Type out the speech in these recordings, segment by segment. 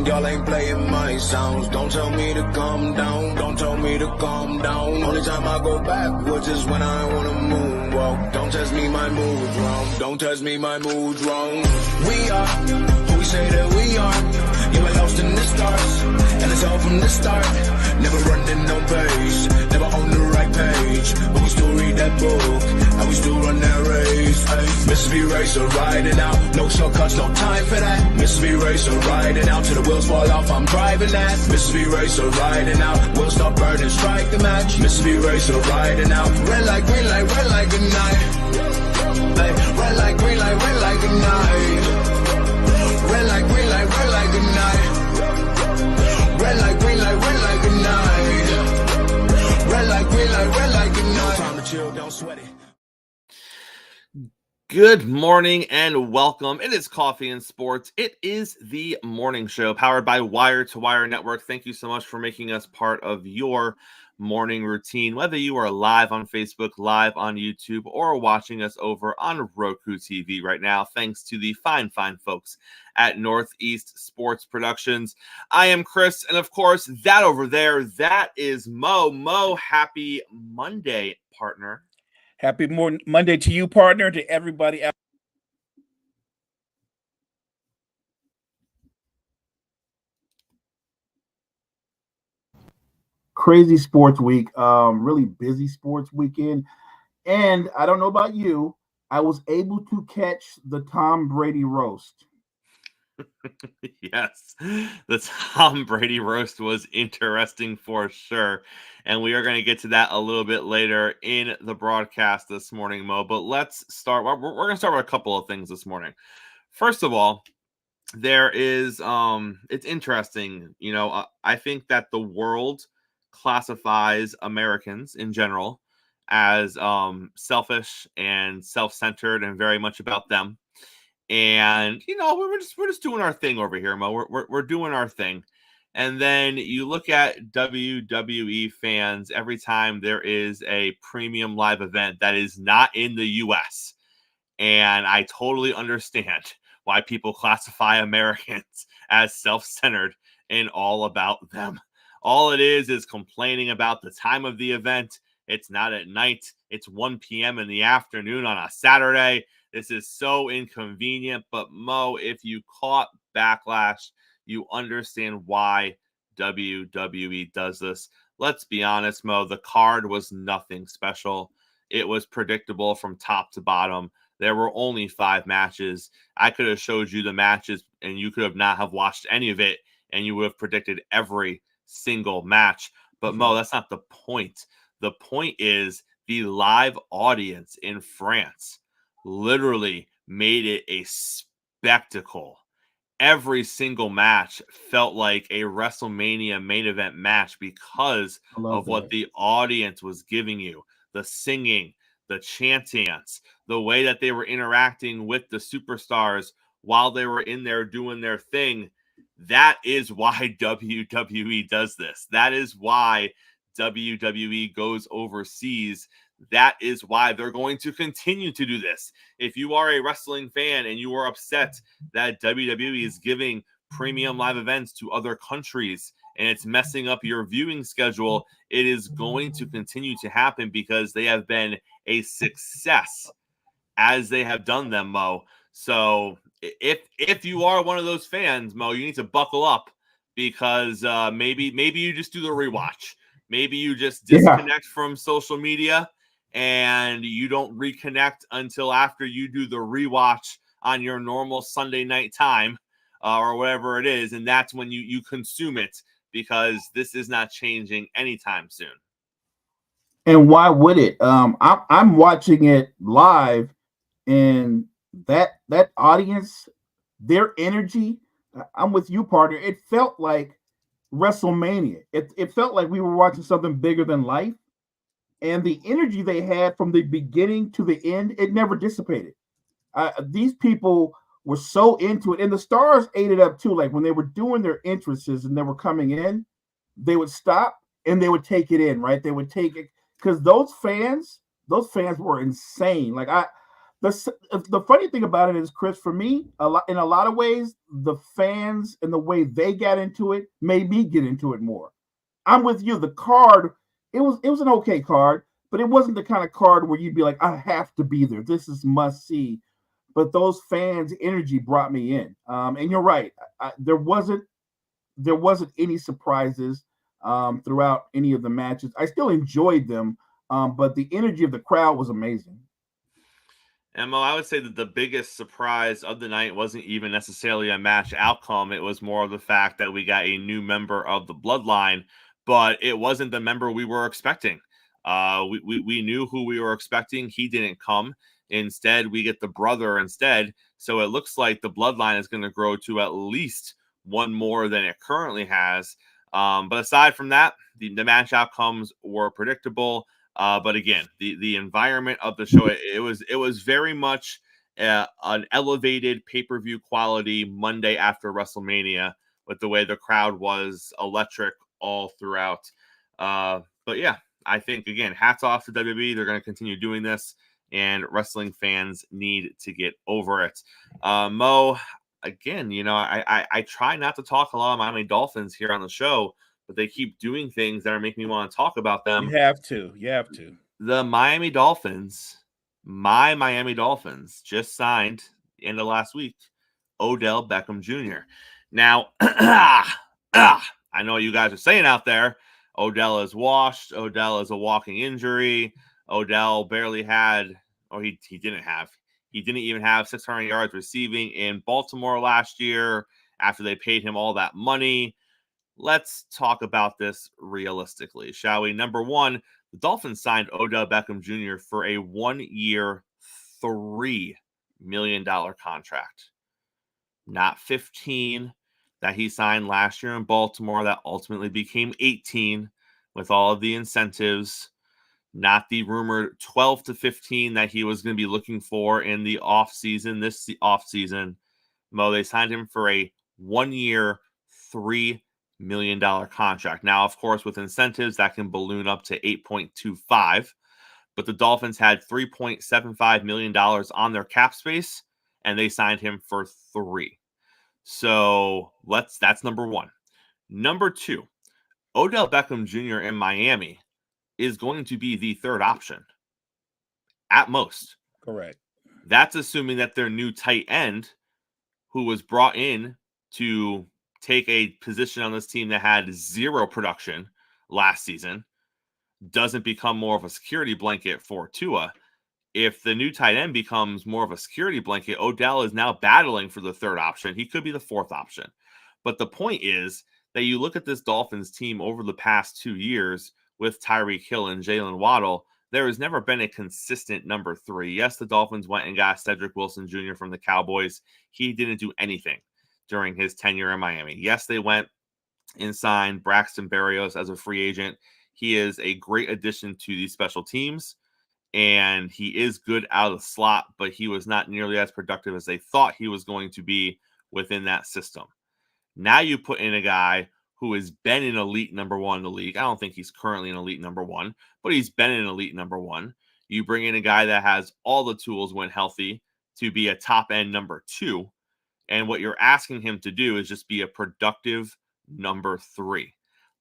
Y'all ain't playing my sounds. Don't tell me to calm down. Don't tell me to calm down. Only time I go backwards is when I wanna moonwalk. Don't test me, my mood's wrong. Don't test me, my mood's wrong. We are who we say that we are. Yeah, we're lost in the stars, and it's all from the start. Never running no pace, never on the right page, but we still read that book, and we still run that race. Mississippi Racer riding out, no shortcuts, no time for that. Mississippi Racer riding out till the wheels fall off. I'm driving that. Mississippi Racer riding out, we'll stop burning, strike the match. Mississippi Racer riding out, red light, green light, red light, good night. Red light, green light, red light, good night. Red light, green light, red light, good night. Red light, green light, red light, good night. Red light, green light, red light, good night. Time to chill, don't sweat it. Good morning and welcome. It is Coffee and Sports. It is the morning show powered by Wire to Wire Network. Thank you so much for making us part of your morning routine, whether you are live on Facebook, live on YouTube, or watching us over on Roku TV right now, thanks to the fine folks at Northeast Sports Productions. I am Chris, and of course, that over there, that is Mo. Mo, happy Monday, partner. Happy Monday to you, partner, to everybody out. Crazy sports week, really busy sports weekend. And I don't know about you, I was able to catch the Tom Brady roast. Yes, the Tom Brady roast was interesting for sure. And we are going to get to that a little bit later in the broadcast this morning, Mo. But let's start. We're going to start with a couple of things this morning. First of all, there is, it's interesting. You know, I think that the world classifies Americans in general as selfish and self-centered and very much about them. And, you know, we're just doing our thing over here, Mo. We're doing our thing. And then you look at WWE fans every time there is a premium live event that is not in the U.S. And I totally understand why people classify Americans as self-centered and all about them. All it is complaining about the time of the event. It's not at night. It's 1 p.m. in the afternoon on a Saturday. This is so inconvenient. But Mo, if you caught Backlash, you understand why WWE does this. Let's be honest, Mo, the card was nothing special. It was predictable from top to bottom. There were only 5 matches. I could have showed you the matches and you could have not have watched any of it and you would have predicted every single match. But Mo, that's not the point. The point is the live audience in France literally made it a spectacle. Every single match felt like a WrestleMania main event match because of what the audience was giving you. The singing, the chanting, the way that they were interacting with the superstars while they were in there doing their thing. That is why WWE does this. That is why WWE goes overseas. That is why they're going to continue to do this. If you are a wrestling fan and you are upset that WWE is giving premium live events to other countries and it's messing up your viewing schedule, it is going to continue to happen because they have been a success as they have done them, Mo. So if you are one of those fans, Mo, you need to buckle up because maybe you just do the rewatch. Maybe you just disconnect from social media and you don't reconnect until after you do the rewatch on your normal Sunday night time or whatever it is, and that's when you consume it, because this is not changing anytime soon. And why would it? I'm watching it live, and that audience, their energy. I'm with you, partner. It felt like WrestleMania. It felt like we were watching something bigger than life, and the energy they had from the beginning to the end, it never dissipated. These people were so into it, and the stars ate it up too. Like when they were doing their entrances and they were coming in, they would stop and they would take it in, right? They would take it because those fans were insane. Like the funny thing about it is, Chris, for me, in a lot of ways, the fans and the way they got into it made me get into it more. I'm with you. The card, it was an okay card, but it wasn't the kind of card where you'd be like, I have to be there. This is must see. But those fans' energy brought me in. And you're right. There wasn't any surprises throughout any of the matches. I still enjoyed them, but the energy of the crowd was amazing. And Mo, I would say that the biggest surprise of the night wasn't even necessarily a match outcome. It was more of the fact that we got a new member of the Bloodline, but it wasn't the member we were expecting. We knew who we were expecting. He didn't come. Instead, we get the brother instead. So it looks like the Bloodline is going to grow to at least one more than it currently has. But aside from that, the match outcomes were predictable. But again, the environment of the show, it was very much an elevated pay-per-view quality Monday after WrestleMania, with the way the crowd was electric all throughout. But yeah, I think, again, hats off to WWE. They're going to continue doing this, and wrestling fans need to get over it. Mo, again, I try not to talk a lot of Miami Dolphins here on the show, but they keep doing things that are making me want to talk about them. You have to. The Miami Dolphins, my Miami Dolphins, just signed end of last week Odell Beckham Jr. Now, I know what you guys are saying out there. Odell is washed. Odell is a walking injury. Odell barely had, or he didn't even have 600 yards receiving in Baltimore last year after they paid him all that money. Let's talk about this realistically, shall we? Number one, the Dolphins signed Odell Beckham Jr. for a 1-year, $3 million contract. Not 15 that he signed last year in Baltimore that ultimately became 18 with all of the incentives. Not the rumored 12 to 15 that he was going to be looking for in the offseason, this offseason. Mo, they signed him for a 1-year, $3 million contract. Now, of course, with incentives, that can balloon up to 8.25. But the Dolphins had $3.75 million on their cap space, and they signed him for 3. So that's number one. Number two, Odell Beckham Jr. in Miami is going to be the third option at most. Correct. That's assuming that their new tight end, who was brought in to take a position on this team that had 0 production last season, doesn't become more of a security blanket for Tua. If the new tight end becomes more of a security blanket, Odell is now battling for the third option. He could be the fourth option. But the point is that you look at this Dolphins team over the past 2 years with Tyreek Hill and Jalen Waddle, there has never been a consistent number 3. Yes, the Dolphins went and got Cedric Wilson Jr. from the Cowboys. He didn't do anything during his tenure in Miami. Yes, they went and signed Braxton Berrios as a free agent. He is a great addition to these special teams, and he is good out of the slot, but he was not nearly as productive as they thought he was going to be within that system. Now you put in a guy who has been an elite number 1 in the league. I don't think he's currently an elite number 1, but he's been an elite number 1. You bring in a guy that has all the tools when healthy to be a top-end number 2, and what you're asking him to do is just be a productive number 3.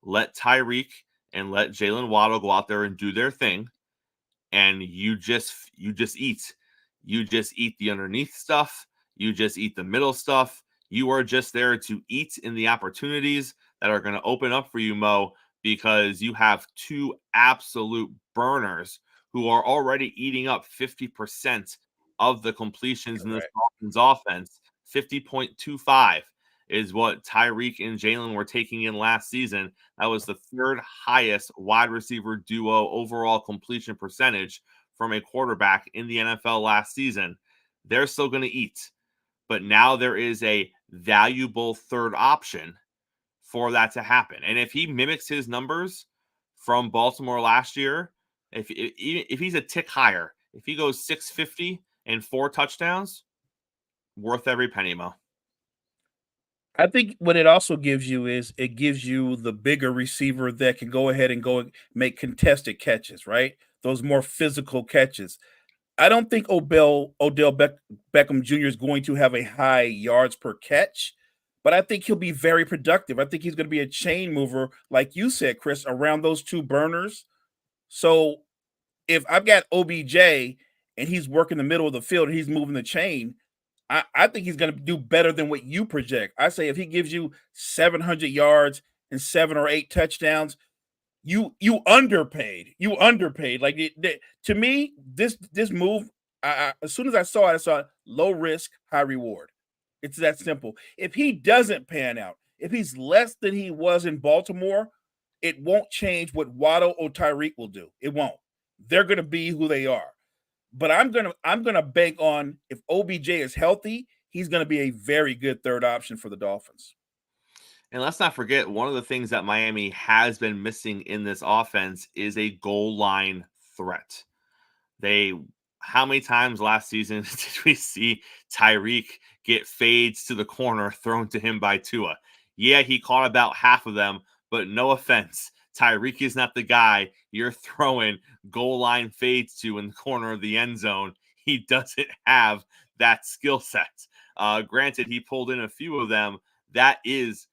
let Tyreek and let Jalen Waddle go out there and do their thing, and you just eat. You just eat the underneath stuff. You just eat the middle stuff. You are just there to eat in the opportunities that are going to open up for you, Mo, because you have two absolute burners who are already eating up 50% of the completions in this Dolphins offense. 50.25 is what Tyreek and Jalen were taking in last season. That was the third highest wide receiver duo overall completion percentage from a quarterback in the NFL last season. They're still going to eat, but now there is a valuable third option for that to happen. And if he mimics his numbers from Baltimore last year, if he's a tick higher, if he goes 650 and 4 touchdowns, worth every penny, Mo. I think what it also gives you is it gives you the bigger receiver that can go ahead and go and make contested catches, right? Those more physical catches. I don't think Odell Beckham Jr. is going to have a high yards per catch, but I think he'll be very productive. I think he's going to be a chain mover, like you said, Chris, around those two burners. So if I've got OBJ and he's working the middle of the field and he's moving the chain, I think he's going to do better than what you project. I say if he gives you 700 yards and 7 or 8 touchdowns, you underpaid. You underpaid. Like to me, this move. As soon as I saw it low risk, high reward. It's that simple. If he doesn't pan out, if he's less than he was in Baltimore, it won't change what Waddle or Tyreek will do. It won't. They're going to be who they are. But I'm gonna bank on if OBJ is healthy, he's gonna be a very good third option for the Dolphins. And let's not forget, one of the things that Miami has been missing in this offense is a goal line threat. How many times last season did we see Tyreek get fades to the corner thrown to him by Tua? Yeah, he caught about half of them, but no offense, Tyreek is not the guy you're throwing goal line fades to in the corner of the end zone. He doesn't have that skill set. Granted, he pulled in a few of them. That is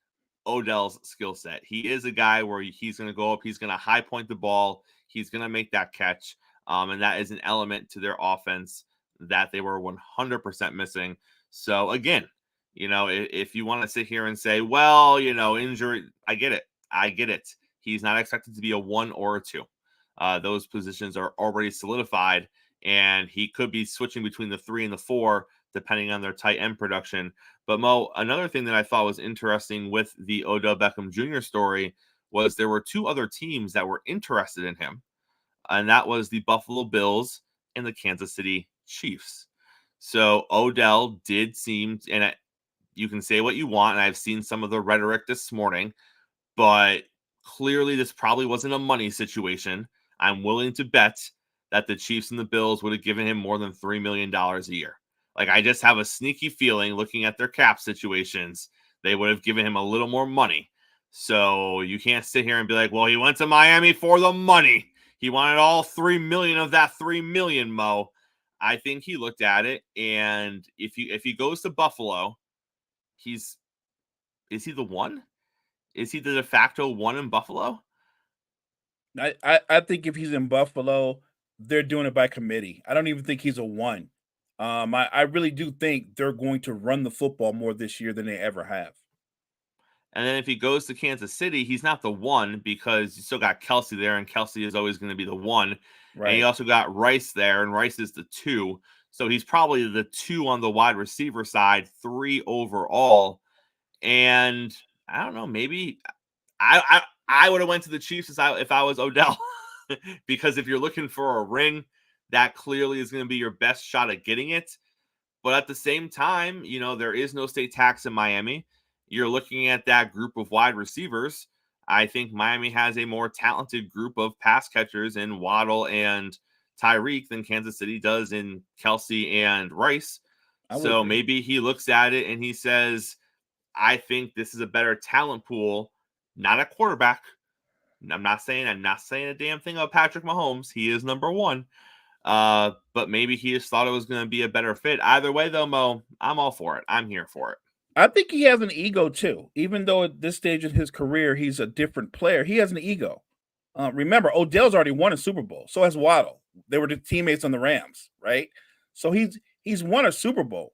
Odell's skill set. He is a guy where he's going to go up, he's going to high point the ball, he's going to make that catch. And that is an element to their offense that they were 100% missing. So again, if you want to sit here and say, well, injury, I get it. He's not expected to be a 1 or a 2. Those positions are already solidified, and he could be switching between the 3 and the 4, depending on their tight end production. But Mo, another thing that I thought was interesting with the Odell Beckham Jr. story was there were 2 other teams that were interested in him, and that was the Buffalo Bills and the Kansas City Chiefs. So Odell did seem, and you can say what you want, and I've seen some of the rhetoric this morning, but clearly this probably wasn't a money situation. I'm willing to bet that the Chiefs and the Bills would have given him more than $3 million a year. Like, I just have a sneaky feeling, looking at their cap situations, they would have given him a little more money. So you can't sit here and be like, well, he went to Miami for the money. He wanted all 3 million of that 3 million, Mo. I think he looked at it, and if he goes to Buffalo, is he the one? Is he the de facto 1 in Buffalo? I think if he's in Buffalo, they're doing it by committee. I don't even think he's a 1. I really do think they're going to run the football more this year than they ever have. And then if he goes to Kansas City, he's not the 1 because you still got Kelsey there, and Kelsey is always going to be the 1. Right. And you also got Rice there, and Rice is the 2. So he's probably the 2 on the wide receiver side, 3 overall. And I don't know, maybe I would have went to the Chiefs if I was Odell, because if you're looking for a ring, that clearly is going to be your best shot at getting it. But at the same time, there is no state tax in Miami. You're looking at that group of wide receivers. I think Miami has a more talented group of pass catchers in Waddle and Tyreek than Kansas City does in Kelsey and Rice. So maybe he looks at it and he says, I think this is a better talent pool, not a quarterback. I'm not saying a damn thing about Patrick Mahomes. He is number 1. But maybe he just thought it was going to be a better fit. Either way, though, Mo, I'm all for it. I'm here for it. I think he has an ego too. Even though at this stage in his career he's a different player, he has an ego. Remember, Odell's already won a Super Bowl. So has Waddle. They were the teammates on the Rams, right? So he's won a Super Bowl.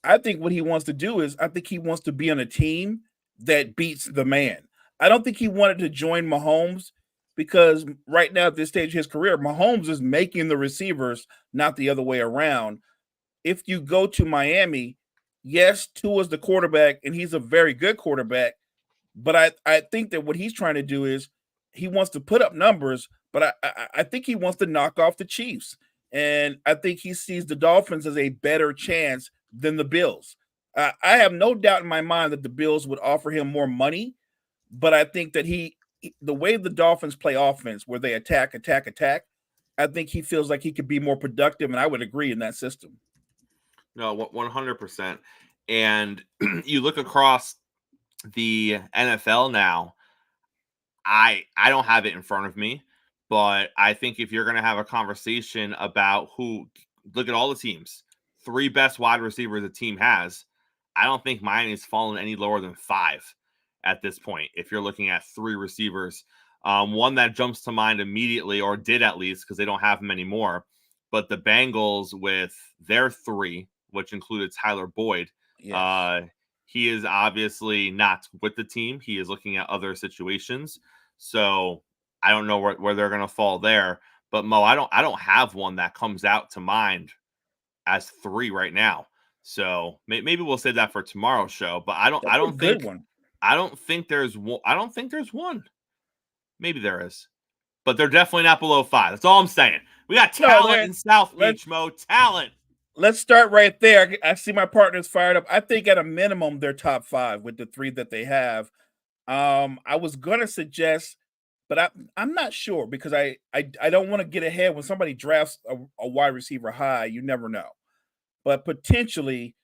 I think what he wants to do is I think he wants to be on a team that beats the man. I don't think he wanted to join Mahomes because right now at this stage of his career, Mahomes is making the receivers, not the other way around. If you go to Miami, yes, Tua's the quarterback, and he's a very good quarterback. But I think that what he's trying to do is he wants to put up numbers, but I think he wants to knock off the Chiefs. And I think he sees the Dolphins as a better chance than the Bills. I have no doubt in my mind that the Bills would offer him more money, but I think that the way the Dolphins play offense, where they attack, I think he feels like he could be more productive, and I would agree in that system. No, 100%. And you look across the NFL now, I don't have it in front of me, but I think if you're going to have a conversation about look at all the teams, 3 best wide receivers the team has, I don't think Miami's fallen any lower than 5 at this point. If you're looking at 3 receivers, one that jumps to mind immediately, or did at least, because they don't have many more, but the Bengals with their 3, which included Tyler Boyd. Yes. He is obviously not with the team. He is looking at other situations. So I don't know where they're going to fall there. But Mo, I don't have one that comes out to mind as 3 right now. So maybe we'll save that for tomorrow's show. But I don't think there's one. Maybe there is, but they're definitely not below 5. That's all I'm saying. We got talent in South Beach, Mo. Talent. Let's start right there. I see my partners fired up. I think at a minimum they're top 5 with the 3 that they have. I was gonna suggest, but I'm not sure because I don't want to get ahead when somebody drafts a wide receiver high. You never know, but potentially,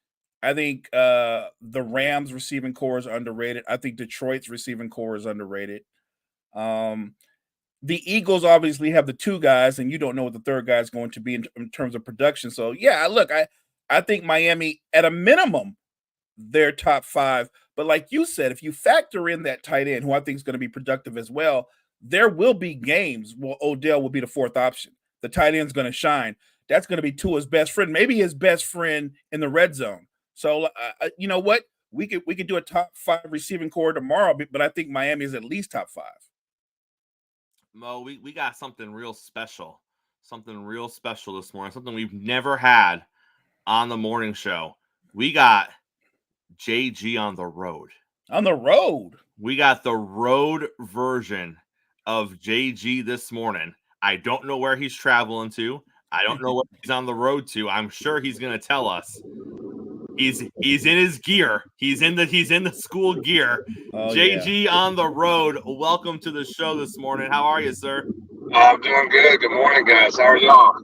I think the Rams receiving core is underrated. I think Detroit's receiving core is underrated. The Eagles obviously have the 2 guys, and you don't know what the third guy is going to be in terms of production. So, yeah, look, I think Miami, at a minimum, they're top 5. But like you said, if you factor in that tight end, who I think is going to be productive as well, there will be games where Odell will be the 4th option. The tight end's going to shine. That's going to be Tua's best friend, maybe his best friend in the red zone. So, you know what? We could do a top 5 receiving core tomorrow, but I think Miami is at least top 5. Mo, we got something real special this morning, something we've never had on the morning show. We got JG on the road. On the road? We got the road version of JG this morning. I don't know where he's traveling to. I don't know what he's on the road to. I'm sure he's going to tell us. He's in his gear. He's in the school gear. Oh, JG on the road. Welcome to the show this morning. How are you, sir? I'm doing good. Good morning, guys. How are y'all?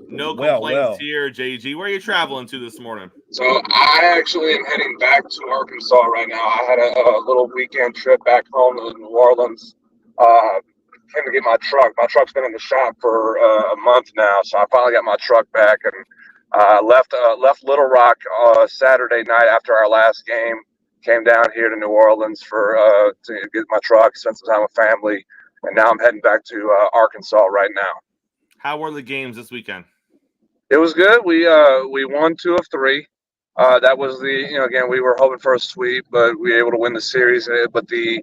No complaints here, JG. Where are you traveling to this morning? So I actually am heading back to Arkansas right now. I had a little weekend trip back home to New Orleans. Came to get my truck. My truck's been in the shop for a month now, so I finally got my truck back and left Little Rock Saturday night after our last game. Came down here to New Orleans to get my truck, spend some time with family, and now I'm heading back to Arkansas right now. How were the games this weekend? It was good. We won 2 of 3. That was again, we were hoping for a sweep, but we were able to win the series. But the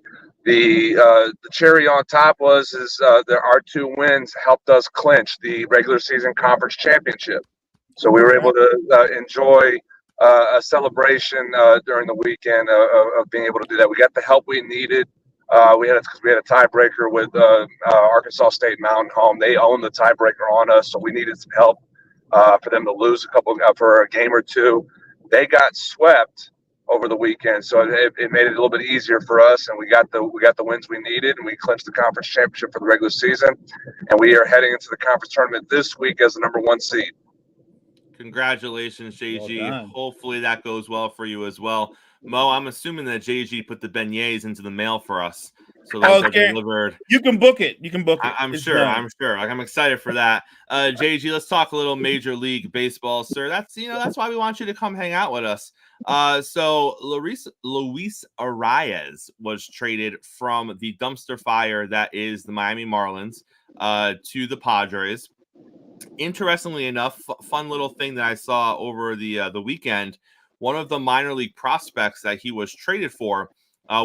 cherry on top was our 2 wins helped us clinch the regular season conference championship. So we were able to enjoy a celebration during the weekend of being able to do that. We got the help we needed. We had a tiebreaker with Arkansas State Mountain Home. They own the tiebreaker on us, so we needed some help for them to lose for a game or 2. They got swept over the weekend, so it made it a little bit easier for us, and we got the wins we needed, and we clinched the conference championship for the regular season, and we are heading into the conference tournament this week as the number 1 seed. Congratulations, JG. Well, hopefully that goes well for you as well. Mo, I'm assuming that JG put the beignets into the mail for us So those are Okay. delivered. You can book it. You can book it. I'm It's sure. done. I'm sure. Like, I'm excited for that. JG, let's talk a little Major League Baseball, sir. That's why we want you to come hang out with us. So Luis Arias was traded from the dumpster fire that is the Miami Marlins to the Padres. Interestingly enough, fun little thing that I saw over the weekend. One of the minor league prospects that he was traded for,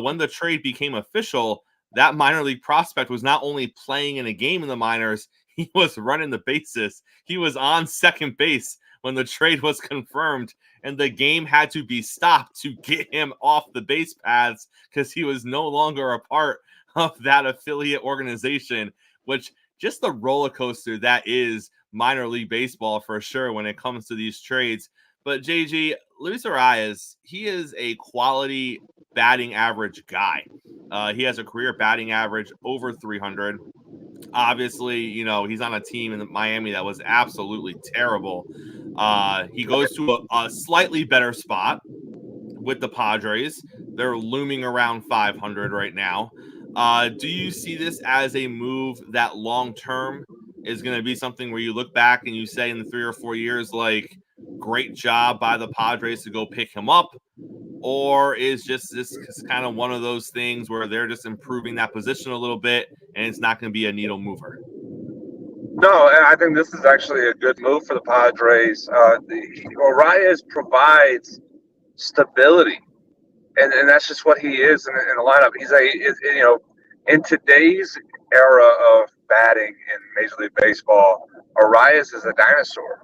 when the trade became official, that minor league prospect was not only playing in a game in the minors, he was running the bases. He was on second base when the trade was confirmed, and the game had to be stopped to get him off the base paths because he was no longer a part of that affiliate organization, which just the roller coaster that is minor league baseball for sure when it comes to these trades. But JG, Luis Arias, he is a quality batting average guy. He has a career batting average over 300. Obviously, he's on a team in Miami that was absolutely terrible. He goes to a slightly better spot with the Padres. They're looming around 500 right now. Do you see this as a move that long-term is going to be something where you look back and you say in the 3 or 4 years, like, great job by the Padres to go pick him up? Or is just this kind of one of those things where they're just improving that position a little bit and it's not going to be a needle mover? No, and I think this is actually a good move for the Padres. Arias provides stability, and that's just what he is in the lineup. He's in today's era of batting in Major League Baseball, Arias is a dinosaur.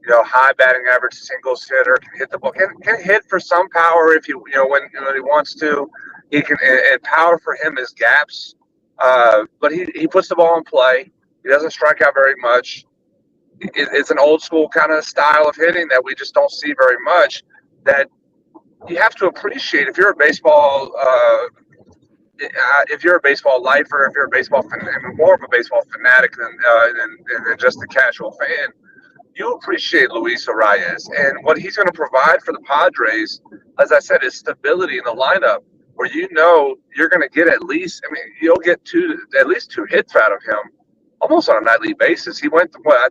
High batting average, singles hitter, can hit the ball, can hit for some power if when he wants to. He can, and power for him is gaps. But he puts the ball in play. He doesn't strike out very much. It's an old school kind of style of hitting that we just don't see very much. That you have to appreciate if you're a baseball lifer, if you're a baseball fan, more of a baseball fanatic than just a casual fan. You appreciate Luis Arias, and what he's going to provide for the Padres, as I said, is stability in the lineup, where you're going to get you'll get at least two hits out of him, almost on a nightly basis. He had 4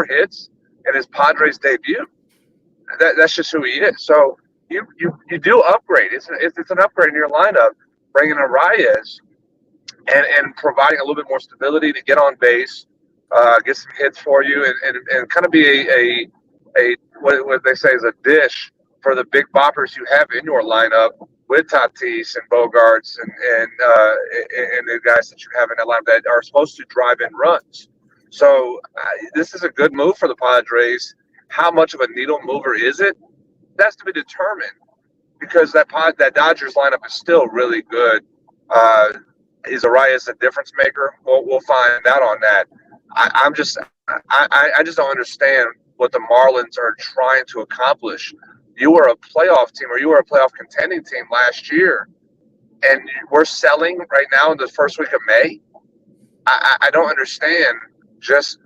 hits in his Padres debut. That's just who he is. So you do upgrade. It's an upgrade in your lineup, bringing Arias and providing a little bit more stability to get on base. Get some hits for you and kind of be a what they say is a dish for the big boppers you have in your lineup with Tatis and Bogarts and the guys that you have in that lineup that are supposed to drive in runs. So this is a good move for the Padres. How much of a needle mover is it? That's to be determined because that Dodgers lineup is still really good. Is Arias a difference maker? We'll find out on that. I just don't understand what the Marlins are trying to accomplish. You were a playoff team, or you were a playoff contending team last year, and we're selling right now in the first week of May. I don't understand just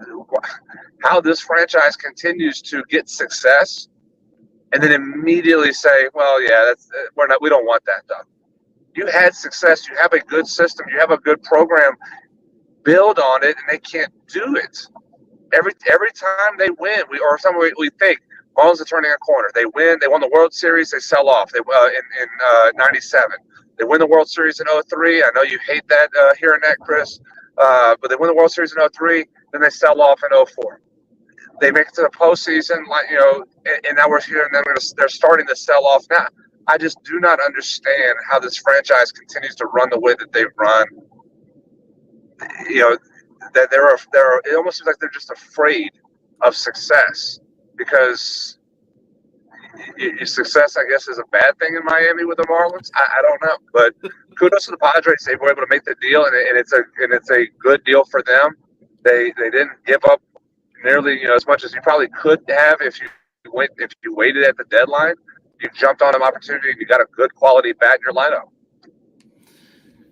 how this franchise continues to get success, and then immediately say, "Well, yeah, we don't want that done." You had success. You have a good system. You have a good program. Build on it, and they can't do it. Every time they win, we think Marlins are turning a corner. They win. They won the World Series. They sell off. They in '97. They win the World Series in '03. I know you hate that hearing that, Chris, but they win the World Series in '03. Then they sell off in '04. They make it to the postseason, and now we're here, and then they're starting to sell off now. I just do not understand how this franchise continues to run the way that they've run. That it almost seems like they're just afraid of success because success, I guess, is a bad thing in Miami with the Marlins. I don't know, but kudos to the Padres. They were able to make the deal, and it's a good deal for them. They didn't give up nearly as much as you probably could have if you waited at the deadline. You jumped on an opportunity, and you got a good quality bat in your lineup.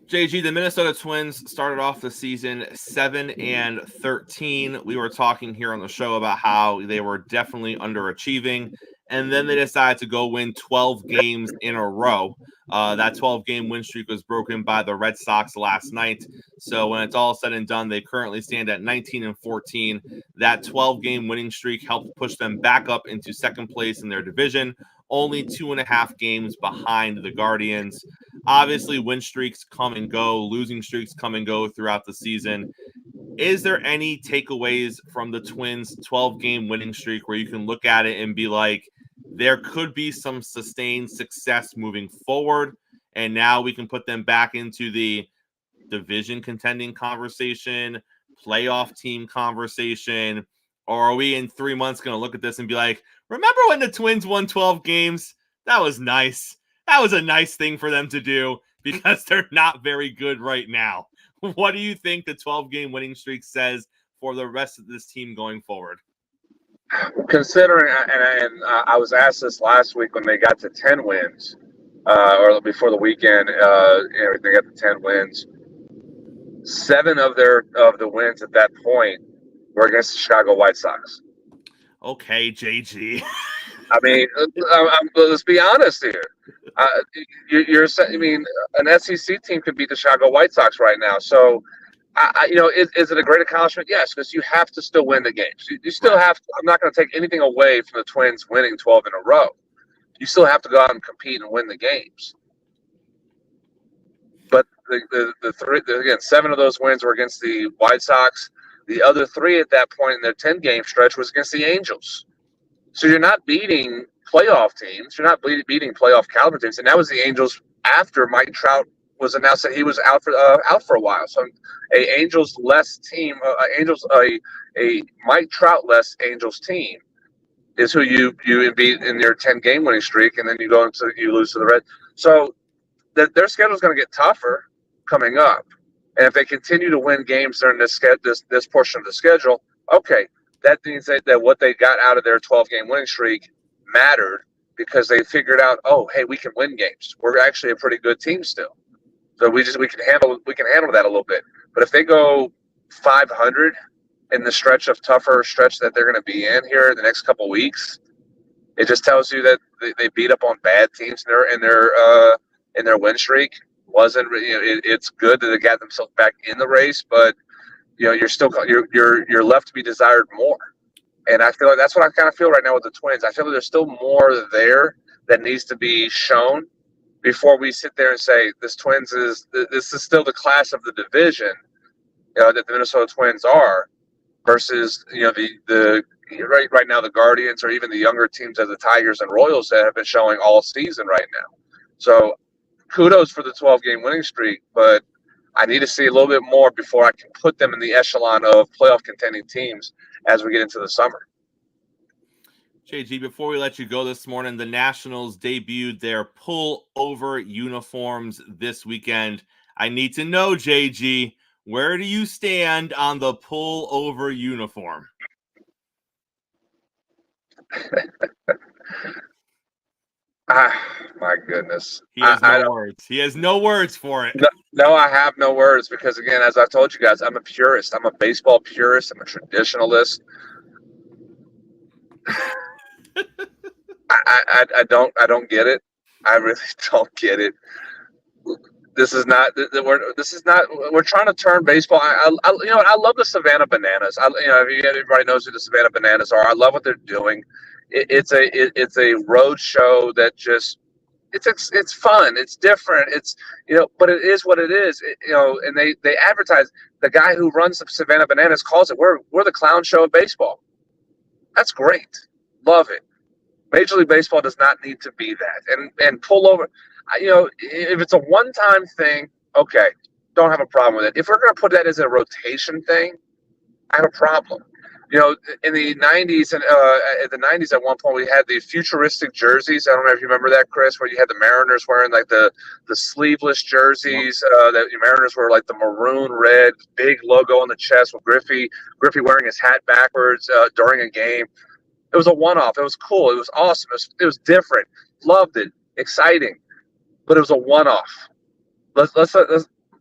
JG, the Minnesota Twins started off the season 7-13. We were talking here on the show about how they were definitely underachieving, and then they decided to go win 12 games in a row. That 12-game win streak was broken by the Red Sox last night. So when it's all said and done, they currently stand at 19-14. That 12-game winning streak helped push them back up into second place in their division, only 2.5 games behind the Guardians. Obviously, win streaks come and go, losing streaks come and go throughout the season. Is there any takeaways from the Twins' 12-game winning streak where you can look at it and be like, there could be some sustained success moving forward, and now we can put them back into the division contending conversation, playoff team conversation, or are we in 3 months going to look at this and be like, remember when the Twins won 12 games? That was nice. That was a nice thing for them to do because they're not very good right now. What do you think the 12-game winning streak says for the rest of this team going forward? Considering, and I was asked this last week when they got to 10 wins, or before the weekend, they got to 10 wins. 7 of the wins at that point were against the Chicago White Sox. Okay, JG. I mean, let's be honest here. An SEC team could beat the Chicago White Sox right now. So, is it a great accomplishment? Yes, because you have to still win the games. You still have to. I'm not going to take anything away from the Twins winning 12 in a row. You still have to go out and compete and win the games. But the 7 of those wins were against the White Sox. The other 3 at that point in their 10-game stretch was against the Angels. So you're not beating playoff teams. You're not beating playoff caliber teams. And that was the Angels after Mike Trout was announced that he was out for a while. So a Angels-less team, a Mike Trout-less Angels team is who you beat in your 10-game winning streak, and then you lose to the Reds. So their schedule is going to get tougher coming up. And if they continue to win games during this portion of the schedule, okay, that means that what they got out of their 12-game winning streak mattered because they figured out, oh, hey, we can win games. We're actually a pretty good team still. So we can handle that a little bit. But if they go 500 in the tougher stretch that they're going to be in here in the next couple of weeks, it just tells you that they beat up on bad teams in their win streak. It's good that they got themselves back in the race, but you're left to be desired more. And I feel like that's what I kind of feel right now with the Twins. I feel like there's still more there that needs to be shown before we sit there and say this is still the class of the division that the Minnesota Twins are versus the right now the Guardians or even the younger teams as the Tigers and Royals that have been showing all season right now. So kudos for the 12-game winning streak, but I need to see a little bit more before I can put them in the echelon of playoff contending teams as we get into the summer. JG, before we let you go this morning, the Nationals debuted their pull-over uniforms this weekend. I need to know, JG, where do you stand on the pull-over uniform? My goodness. He has no words. He has no words for it. No, I have no words because, again, as I've told you guys, I'm a purist. I'm a baseball purist. I'm a traditionalist. I don't get it. I really don't get it. We're trying to turn baseball. I love the Savannah Bananas. Everybody knows who the Savannah Bananas are. I love what they're doing. It's a road show that just it's fun. It's different. But it is what it is. And they advertise. The guy who runs the Savannah Bananas calls it we're the clown show of baseball. That's great. Love it. Major League Baseball does not need to be that. And pull over. If it's a one-time thing, okay, don't have a problem with it. If we're going to put that as a rotation thing, I have a problem. In the 90s and at the 90s at one point we had the futuristic jerseys. I don't know if you remember that, Chris, where you had the Mariners wearing like the sleeveless jerseys. That the Mariners were like the maroon red, big logo on the chest with Griffey wearing his hat backwards during a game. It was a one-off. It was cool. It was awesome. It was different. Loved it. Exciting. But it was a one-off. Let's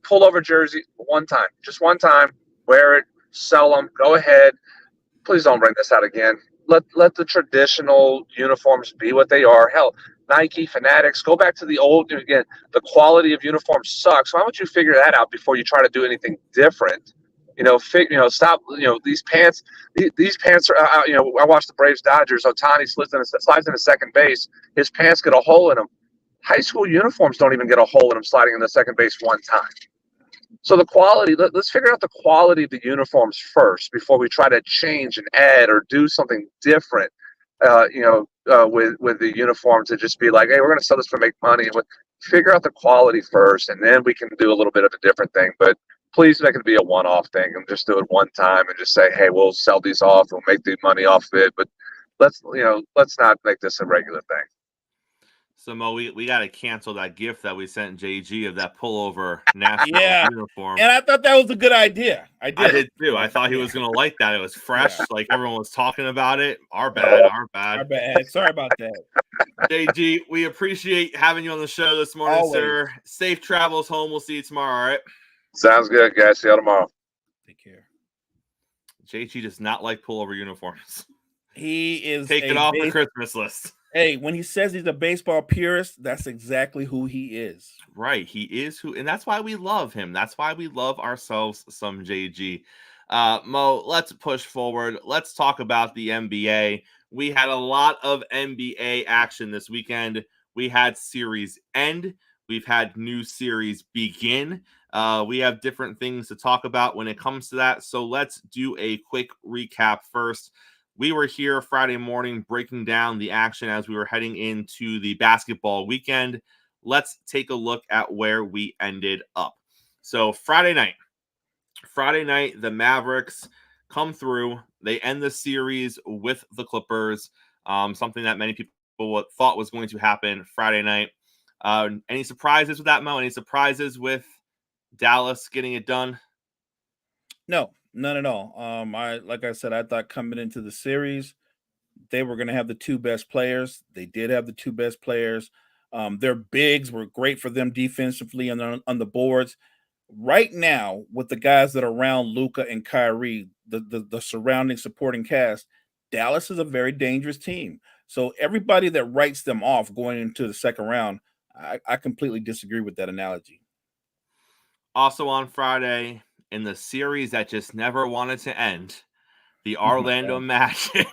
pull over jersey one time. Just one time. Wear it. Sell them. Go ahead. Please don't bring this out again. let the traditional uniforms be what they are. Hell, Nike, Fanatics, go back to the old. Again, the quality of uniforms sucks. Why don't you figure that out before you try to do anything different? Stop. These pants. These pants are. I watched the Braves Dodgers. Otani slides into second base. His pants get a hole in them. High school uniforms don't even get a hole in them sliding into second base one time. So the quality, let's figure out the quality of the uniforms first before we try to change and add or do something different. With the uniforms, to just be like, hey, we're going to sell this for make money. Figure out the quality first, and then we can do a little bit of a different thing. But please make it be a one-off thing and just do it one time and just say, hey, we'll sell these off, we'll make the money off of it. But let's not make this a regular thing. So Mo, we got to cancel that gift that we sent JG of that pullover national uniform. And I thought that was a good idea. I did too. I thought he was going to like that. It was fresh. Yeah. Like everyone was talking about it. Our bad. Sorry about that. JG, we appreciate having you on the show this morning, always. Sir. Safe travels home. We'll see you tomorrow. All right. Sounds good, guys. See you tomorrow. Take care. JG does not like pullover uniforms. He is take it off the Christmas list. Hey, when he says he's a baseball purist, that's exactly who he is. Right. He is who, and that's why we love him. That's why we love ourselves some JG. Mo, let's push forward. Let's talk about the NBA. We had a lot of NBA action this weekend. We had series end. We've had new series begin. We have different things to talk about when it comes to that. So let's do a quick recap first. We were here Friday morning breaking down the action as we were heading into the basketball weekend. Let's take a look at where we ended up. So Friday night, the Mavericks come through. They end the series with the Clippers, something that many people thought was going to happen Friday night. Any surprises with that, Mo? Any surprises with Dallas getting it done? No. None at all. Like I said, I thought coming into the series, they were going to have the two best players. They did have the two best players. Their bigs were great for them defensively on the boards. Right now, with the guys that are around Luka and Kyrie, the surrounding supporting cast, Dallas is a very dangerous team. So everybody that writes them off going into the second round, I completely disagree with that analogy. Also on Friday, in the series that just never wanted to end, the Orlando Magic.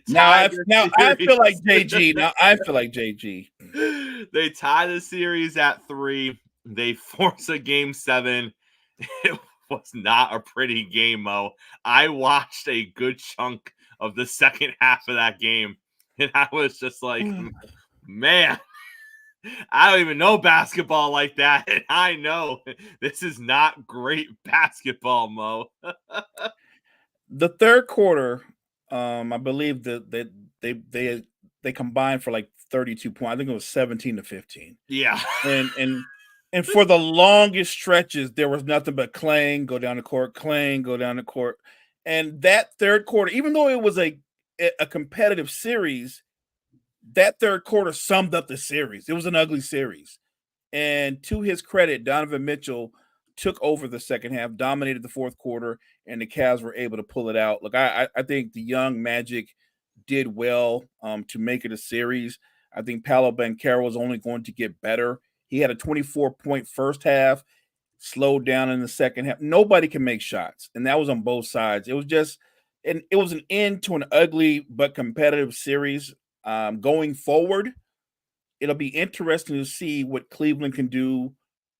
Now I feel like JG. They tie the series at 3. They force a game 7. It was not a pretty game, Mo. I watched a good chunk of the second half of that game, and I was just like, man, I don't even know basketball like that. And I know this is not great basketball, Mo. The third quarter, I believe that they combined for like 32 points. I think it was 17-15. Yeah. And for the longest stretches, there was nothing but Clang, go down the court, Clang, go down the court. And that third quarter, even though it was a competitive series, that third quarter summed up the series. It was an ugly series. And to his credit, Donovan Mitchell took over the second half, dominated the fourth quarter, and the Cavs were able to pull it out. Look, I think the young Magic did well to make it a series. I think Paolo Banchero was only going to get better. He had a 24-point first half, slowed down in the second half. Nobody can make shots, and that was on both sides. It was an end to an ugly but competitive series. Going forward, it'll be interesting to see what Cleveland can do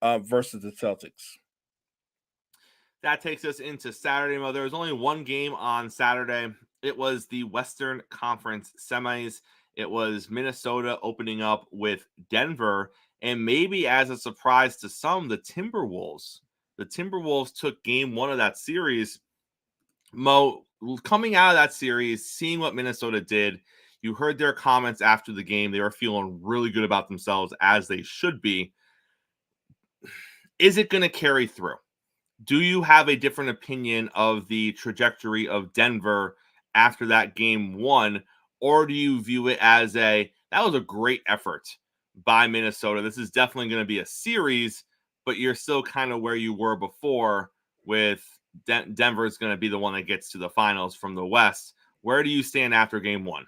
versus the Celtics. That takes us into Saturday, Mo. There was only one game on Saturday. It was the Western Conference semis. It was Minnesota opening up with Denver, and maybe as a surprise to some, the Timberwolves. The Timberwolves took game 1 of that series. Mo, coming out of that series, seeing what Minnesota did, you heard their comments after the game. They were feeling really good about themselves, as they should be. Is it going to carry through? Do you have a different opinion of the trajectory of Denver after that game 1? Or do you view it as that was a great effort by Minnesota? This is definitely going to be a series, but you're still kind of where you were before with Denver is going to be the one that gets to the finals from the West. Where do you stand after game one?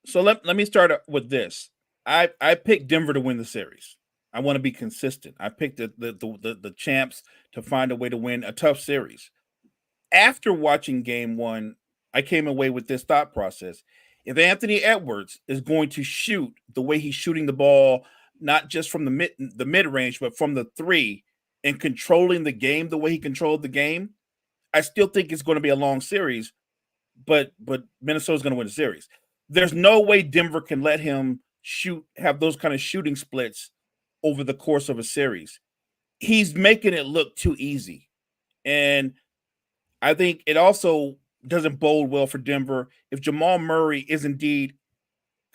So let me start with this. I picked Denver to win the series. I want to be consistent. I picked the champs to find a way to win a tough series. After watching game one, I came away with this thought process. If Anthony Edwards is going to shoot the way he's shooting the ball, not just from the mid range, but from the three, and controlling the game the way he controlled the game, I still think it's going to be a long series. But Minnesota's going to win the series. There's no way Denver can let him have those kind of shooting splits over the course of a series. He's making it look too easy. And I think it also doesn't bode well for Denver if Jamal Murray is indeed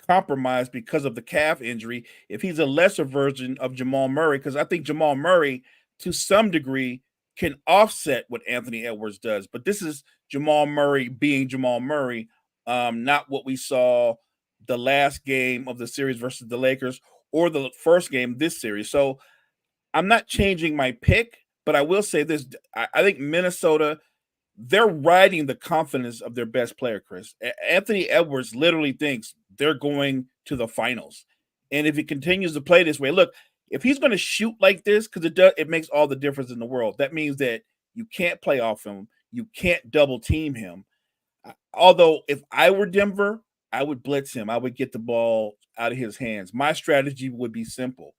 compromised because of the calf injury, if he's a lesser version of Jamal Murray, because I think Jamal Murray, to some degree, can offset what Anthony Edwards does. But this is Jamal Murray being Jamal Murray, not what we saw the last game of the series versus the Lakers or the first game this series. So I'm not changing my pick, but I will say this. I think Minnesota, they're riding the confidence of their best player, Chris. Anthony Edwards literally thinks they're going to the finals. And if he continues to play this way, look, if he's going to shoot like this, because it makes all the difference in the world. That means that you can't play off him. You can't double team him. Although if I were Denver, I would blitz him. I would get the ball out of his hands. My strategy would be simple.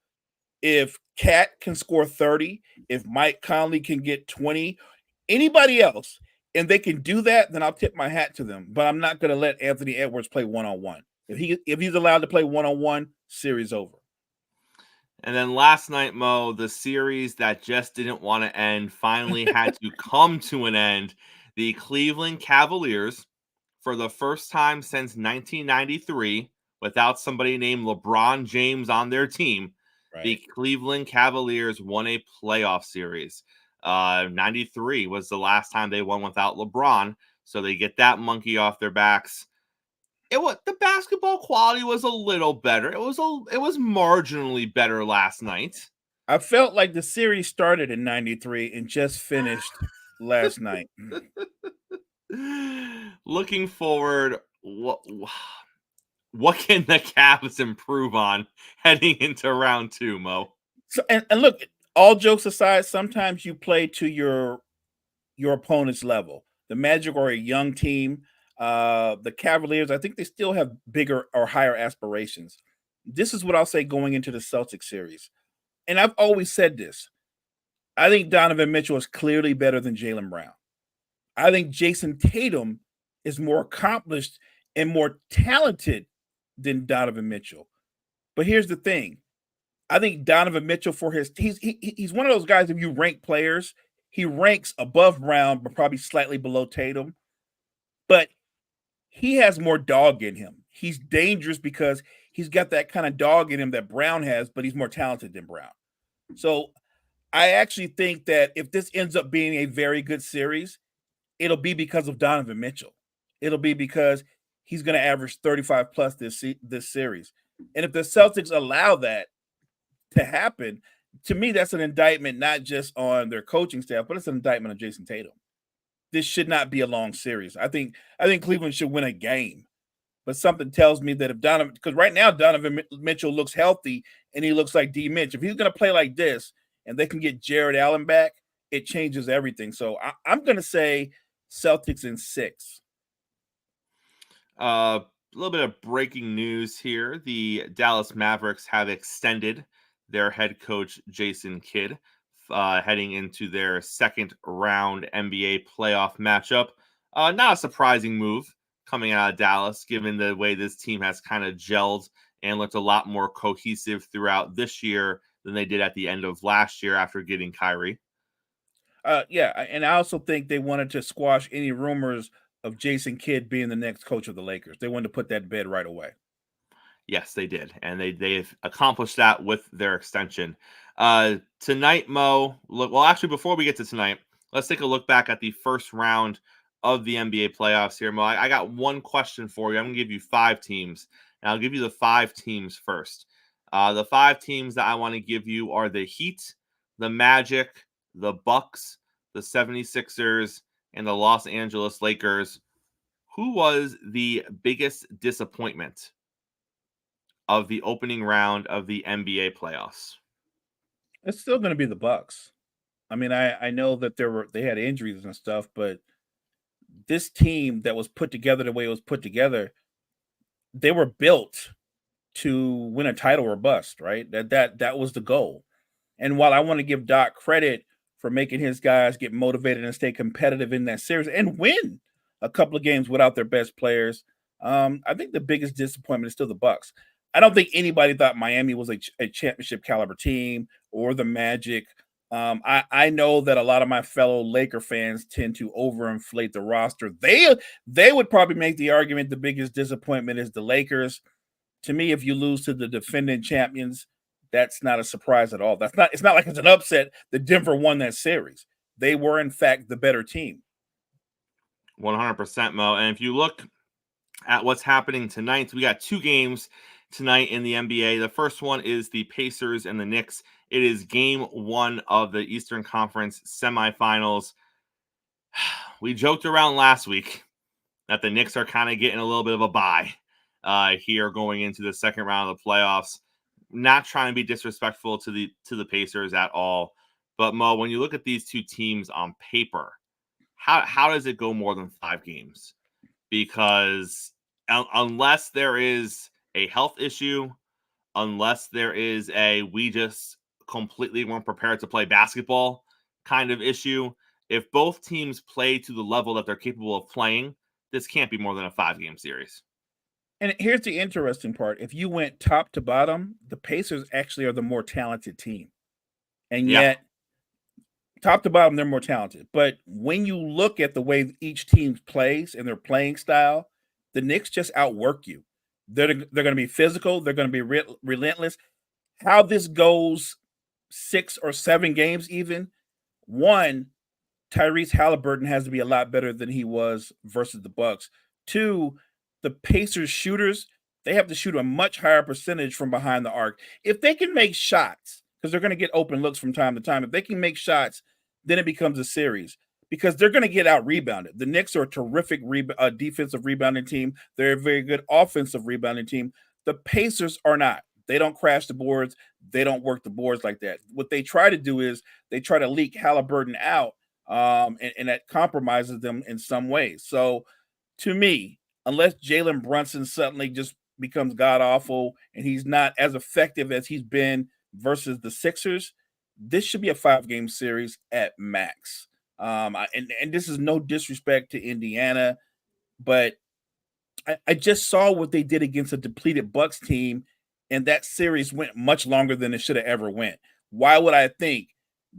If Cat can score 30, if Mike Conley can get 20, anybody else, and they can do that, then I'll tip my hat to them. But I'm not going to let Anthony Edwards play one-on-one. If he's allowed to play one-on-one, series over. And then last night, Mo, the series that just didn't want to end finally had to come to an end. The Cleveland Cavaliers, for the first time since 1993, without somebody named LeBron James on their team, right. The Cleveland Cavaliers won a playoff series. 93 was the last time they won without LeBron, so they get that monkey off their backs. The basketball quality was a little better. It was marginally better last night. I felt like the series started in 93 and just finished last night. Looking forward, what can the Cavs improve on heading into round two, Mo? So and look, all jokes aside, sometimes you play to your opponent's level. The Magic are a young team. The Cavaliers, I think they still have bigger or higher aspirations. This is what I'll say going into the Celtics series. And I've always said this. I think Donovan Mitchell is clearly better than Jaylen Brown. I think Jason Tatum is more accomplished and more talented than Donovan Mitchell. But here's the thing. I think Donovan Mitchell he's one of those guys, if you rank players, he ranks above Brown, but probably slightly below Tatum. But he has more dog in him. He's dangerous because he's got that kind of dog in him that Brown has, but he's more talented than Brown. So I actually think that if this ends up being a very good series, it'll be because of Donovan Mitchell. It'll be because he's going to average 35 plus this series. And if the Celtics allow that to happen, to me, that's an indictment not just on their coaching staff, but it's an indictment on Jason Tatum. This should not be a long series. I think Cleveland should win a game. But something tells me that because right now Donovan Mitchell looks healthy and he looks like D. Mitch. If he's going to play like this and they can get Jared Allen back, it changes everything. So I'm going to say Celtics in 6. A little bit of breaking news here. The Dallas Mavericks have extended their head coach, Jason Kidd, heading into their second round NBA playoff matchup. Not a surprising move coming out of Dallas, given the way this team has kind of gelled and looked a lot more cohesive throughout this year than they did at the end of last year after getting Kyrie. Yeah, and I also think they wanted to squash any rumors of Jason Kidd being the next coach of the Lakers. They wanted to put that to bed right away. Yes, they did, and they've accomplished that with their extension. Tonight, Mo, actually, before we get to tonight, let's take a look back at the first round of the NBA playoffs here, Mo. I got one question for you. I'm going to give you 5 teams, and I'll give you the 5 teams first. The 5 teams that I want to give you are the Heat, the Magic, the Bucks, the 76ers, and the Los Angeles Lakers, who was the biggest disappointment of the opening round of the NBA playoffs? It's still going to be the Bucks. I mean, I know that they had injuries and stuff, but this team that was put together the way it was put together, they were built to win a title or bust, right? That was the goal. And while I want to give Doc credit for making his guys get motivated and stay competitive in that series and win a couple of games without their best players, I think the biggest disappointment is still the Bucks. I don't think anybody thought Miami was a championship caliber team or the Magic. I know that a lot of my fellow Laker fans tend to overinflate the roster. They would probably make the argument the biggest disappointment is the Lakers. To me, if you lose to the defending champions, that's not a surprise at all. It's not like it's an upset that Denver won that series. They were, in fact, the better team. 100%, Mo. And if you look at what's happening tonight, we got 2 games tonight in the NBA. The first one is the Pacers and the Knicks. It is game 1 of the Eastern Conference semifinals. We joked around last week that the Knicks are kind of getting a little bit of a bye here going into the second round of the playoffs. Not trying to be disrespectful to the Pacers at all. But Mo, when you look at these 2 teams on paper, how does it go more than 5 games? Because unless there is a health issue, unless there is we just completely weren't prepared to play basketball kind of issue, if both teams play to the level that they're capable of playing, this can't be more than a 5-game series. And here's the interesting part. If you went top to bottom, the Pacers actually are the more talented team. And yet, top to bottom, they're more talented. But when you look at the way each team plays and their playing style, the Knicks just outwork you. They're going to be physical. They're going to be relentless. How this goes 6 or 7 games even, one, Tyrese Halliburton has to be a lot better than he was versus the Bucks. 2, the Pacers shooters, they have to shoot a much higher percentage from behind the arc. If they can make shots, because they're going to get open looks from time to time, if they can make shots, then it becomes a series because they're going to get out rebounded. The Knicks are a terrific defensive rebounding team. They're a very good offensive rebounding team. The Pacers are not. They don't crash the boards. They don't work the boards like that. What they try to do is they try to leak Halliburton out, and that compromises them in some ways. So to me, unless Jalen Brunson suddenly just becomes god-awful and he's not as effective as he's been versus the Sixers, this should be a 5-game series at max. And this is no disrespect to Indiana, but I just saw what they did against a depleted Bucks team, and that series went much longer than it should have ever went. Why would I think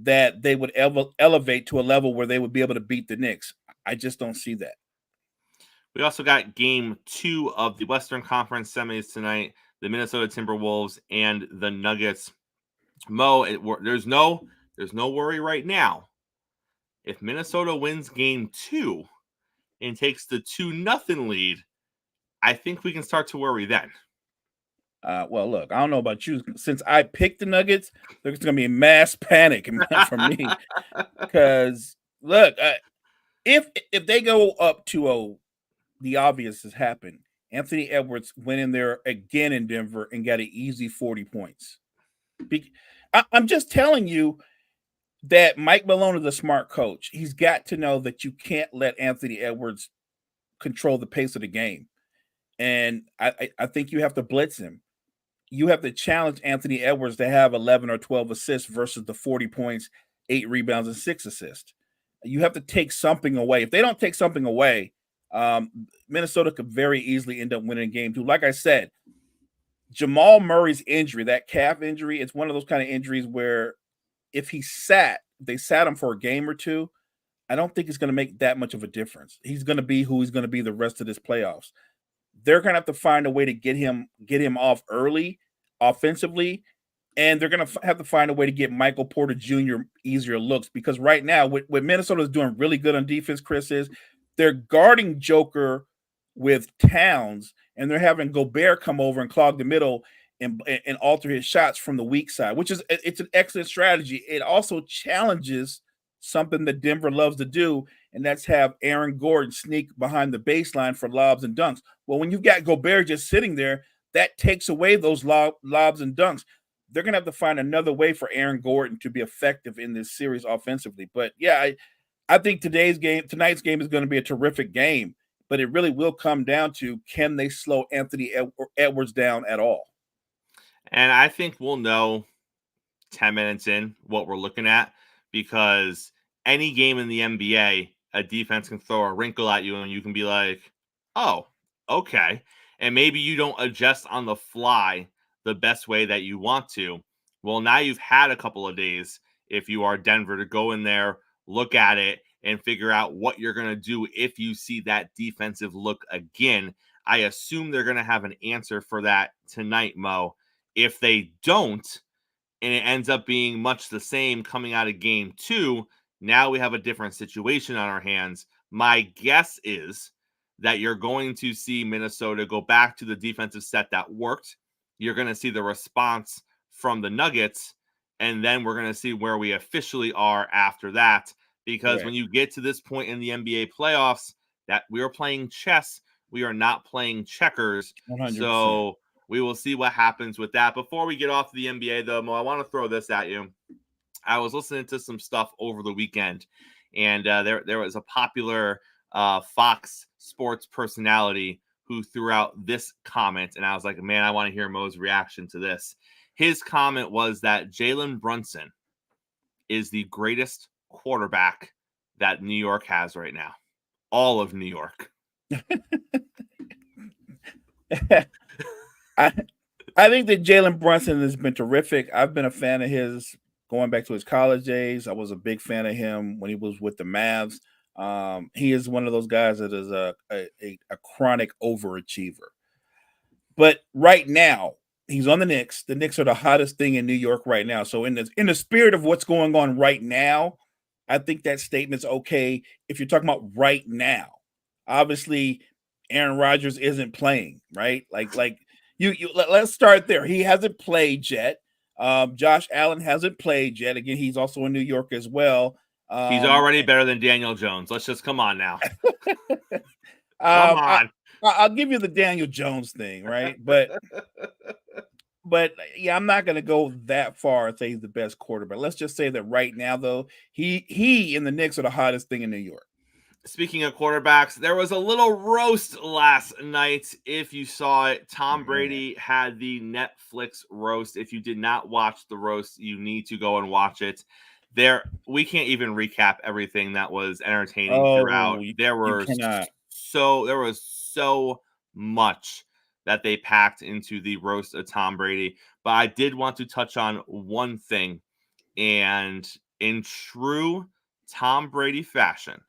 that they would elevate to a level where they would be able to beat the Knicks? I just don't see that. We also got game 2 of the Western Conference semis tonight, the Minnesota Timberwolves and the Nuggets. Mo, there's no worry right now. If Minnesota wins game 2 and takes the 2-0 lead, I think we can start to worry then. Well, look, I don't know about you. Since I picked the Nuggets, there's going to be mass panic for me. Because, look, if they go up 2-0, the obvious has happened. Anthony Edwards went in there again in Denver and got an easy 40 points. I'm just telling you that Mike Malone is a smart coach. He's got to know that you can't let Anthony Edwards control the pace of the game. And I think you have to blitz him. You have to challenge Anthony Edwards to have 11 or 12 assists versus the 40 points, 8 rebounds, and 6 assists. You have to take something away. If they don't take something away, Minnesota could very easily end up winning game 2. Like I said, Jamal Murray's injury, that calf injury, it's one of those kind of injuries where if they sat him for a game or 2, I don't think it's going to make that much of a difference. He's going to be who he's going to be the rest of this playoffs. They're going to have to find a way to get him off early offensively, and they're going to have to find a way to get Michael Porter Jr. easier looks, because right now what Minnesota is doing really good on defense, Chris, is they're guarding Joker with Towns, and they're having Gobert come over and clog the middle and alter his shots from the weak side, which is it's an excellent strategy. It also challenges something that Denver loves to do, and that's have Aaron Gordon sneak behind the baseline for lobs and dunks. Well, when you've got Gobert just sitting there, that takes away those lobs and dunks. They're going to have to find another way for Aaron Gordon to be effective in this series offensively. But yeah, I think tonight's game is going to be a terrific game, but it really will come down to, can they slow Anthony Edwards down at all? And I think we'll know 10 minutes in what we're looking at, because any game in the NBA, a defense can throw a wrinkle at you and you can be like, oh, okay. And maybe you don't adjust on the fly the best way that you want to. Well, now you've had a couple of days, if you are Denver, to go in there, look at it, and figure out what you're going to do if you see that defensive look again. I assume they're going to have an answer for that tonight, Mo. If they don't, and it ends up being much the same coming out of game 2, now we have a different situation on our hands. My guess is that you're going to see Minnesota go back to the defensive set that worked. You're going to see the response from the Nuggets, and then we're going to see where we officially are after that. Because when you get to this point in the NBA playoffs, that we are playing chess, we are not playing checkers. 100%. So we will see what happens with that. Before we get off the NBA, though, Mo, I want to throw this at you. I was listening to some stuff over the weekend, and there was a popular Fox Sports personality who threw out this comment, and I was like, man, I want to hear Mo's reaction to this. His comment was that Jalen Brunson is the greatest quarterback that New York has right now. All of New York. I think that Jalen Brunson has been terrific. I've been a fan of his going back to his college days. I was a big fan of him when he was with the Mavs. He is one of those guys that is a chronic overachiever. But right now, he's on the Knicks. The Knicks are the hottest thing in New York right now. So in the spirit of what's going on right now, I think that statement's okay if you're talking about right now. Obviously, Aaron Rodgers isn't playing, right? Like let's start there. He hasn't played yet. Josh Allen hasn't played yet. Again, he's also in New York as well. He's already better than Daniel Jones. Let's just come on now. Come on. I'll give you the Daniel Jones thing, right? But yeah, I'm not going to go that far and say he's the best quarterback. Let's just say that right now, though, he and the Knicks are the hottest thing in New York. Speaking of quarterbacks, there was a little roast last night. If you saw it, Tom Brady had the Netflix roast. If you did not watch the roast, you need to go and watch it. We can't even recap everything that was entertaining throughout. There was so much that they packed into the roast of Tom Brady. But I did want to touch on one thing. And in true Tom Brady fashion,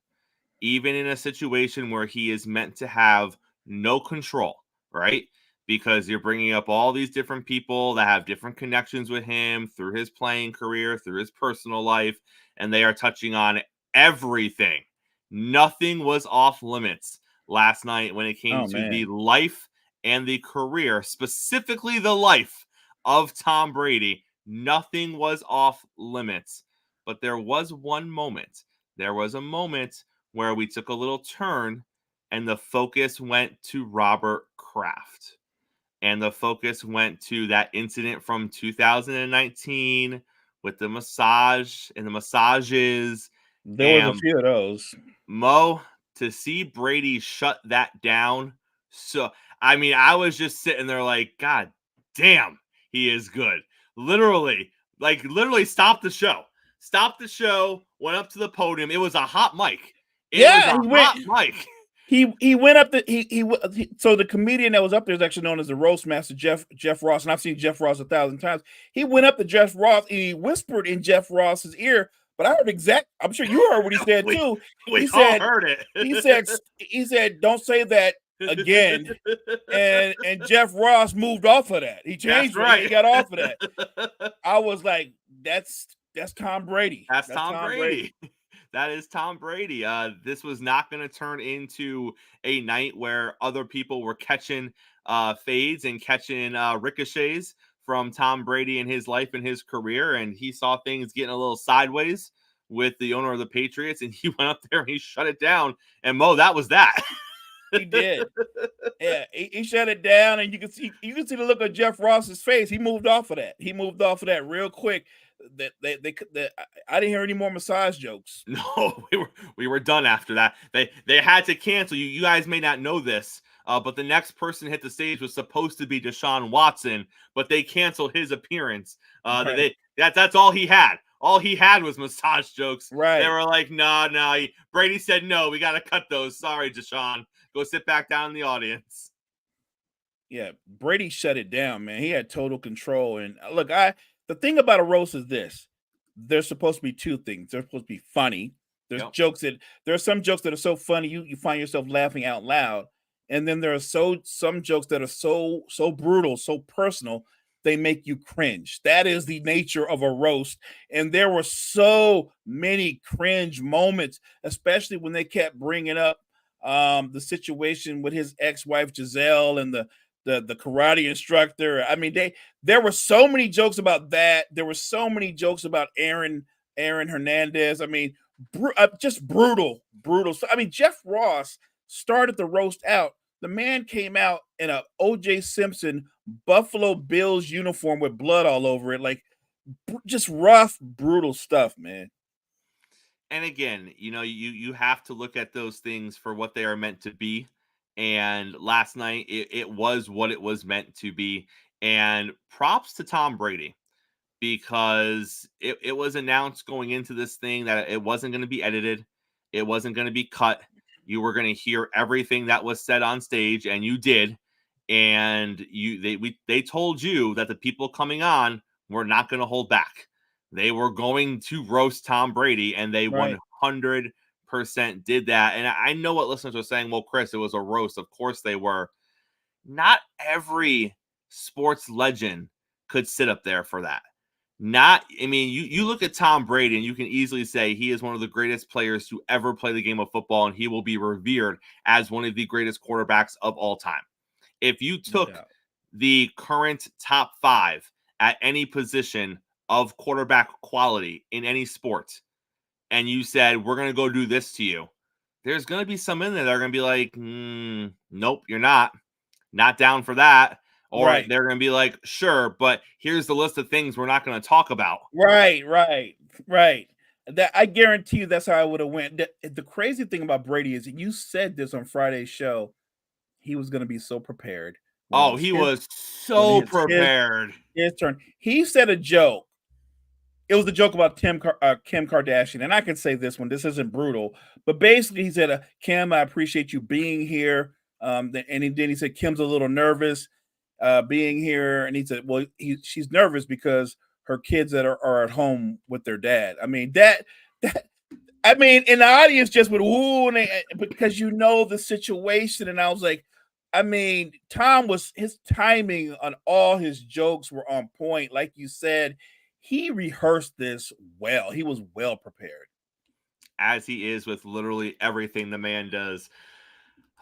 even in a situation where he is meant to have no control, right? Because you're bringing up all these different people that have different connections with him through his playing career, through his personal life, and they are touching on everything. Nothing was off limits last night when it came to the life and the career, specifically the life of Tom Brady. Nothing was off limits. But there was one moment. There was a moment where we took a little turn and the focus went to Robert Kraft. And the focus went to that incident from 2019 with the massage and the massages. There was a few of those. Mo, to see Brady shut that down. So, I mean, I was just sitting there like, God damn, he is good. Literally stop the show. Stop the show, went up to the podium. It was a hot mic. Hot mic. He went up so the comedian that was up there is actually known as the roast master, Jeff Ross, and I've seen Jeff Ross 1,000 times. He went up to Jeff Ross and he whispered in Jeff Ross's ear, but I heard I'm sure you heard what he said too. We all heard it. he said, don't say that again. And Jeff Ross moved off of that. He changed it. He got off of that. I was like, that's Tom Brady. That's Tom Brady. That is Tom Brady. This was not going to turn into a night where other people were catching fades and catching ricochets from Tom Brady in his life and his career, and he saw things getting a little sideways with the owner of the Patriots, and he went up there and he shut it down. And Mo, that was that. He did. Yeah, he shut it down, and you can see the look on Jeff Ross's face. He moved off of that. He moved off of that real quick. That I didn't hear any more massage jokes. No, we were done after that. They had to cancel. You guys may not know this, but the next person hit the stage was supposed to be Deshaun Watson, but they canceled his appearance. Right. That's all he had. All he had was massage jokes. Right. They were like, no. Brady said, no, we got to cut those. Sorry, Deshaun. Go sit back down in the audience. Yeah, Brady shut it down, man. He had total control. And look, the thing about a roast is this: there's supposed to be two things. They're supposed to be funny. There's jokes there are some jokes that are so funny you find yourself laughing out loud, and then there are some jokes that are so brutal, so personal, they make you cringe. That is the nature of a roast. And there were so many cringe moments, especially when they kept bringing up the situation with his ex-wife Giselle and the karate instructor. I mean, there were so many jokes about that. There were so many jokes about Aaron Hernandez. I mean, just brutal. So, I mean, Jeff Ross started the roast out. The man came out in a O.J. Simpson Buffalo Bills uniform with blood all over it, like just rough, brutal stuff, man. And again, you have to look at those things for what they are meant to be. And last night, it was what it was meant to be. And props to Tom Brady, because it was announced going into this thing that it wasn't going to be edited. It wasn't going to be cut. You were going to hear everything that was said on stage, and you did. And they told you that the people coming on were not going to hold back. They were going to roast Tom Brady, and they 100% did that. And I know what listeners are saying. Well, Chris, it was a roast. Of course they were. Not every sports legend could sit up there for that. You look at Tom Brady, and you can easily say he is one of the greatest players to ever play the game of football, and he will be revered as one of the greatest quarterbacks of all time. If you took the current top 5 at any position of quarterback quality in any sport, and you said, we're going to go do this to you, there's going to be some in there that are going to be like, nope, you're not down for that. Or they're going to be like, sure, but here's the list of things we're not going to talk about. Right. That I guarantee you that's how I would have went. The crazy thing about Brady is, you said this on Friday's show, he was going to be so prepared. He was so prepared. His turn. He said a joke. It was a joke about Kim Kardashian. And I can say this one. This isn't brutal. But basically he said, Kim, I appreciate you being here. And then he said, Kim's a little nervous being here. And he said, well, she's nervous because her kids that are at home with their dad. I mean, and the audience just went, ooh, because the situation. And I was like, I mean, his timing on all his jokes were on point. Like you said, he rehearsed this well. He was well prepared. As he is with literally everything the man does.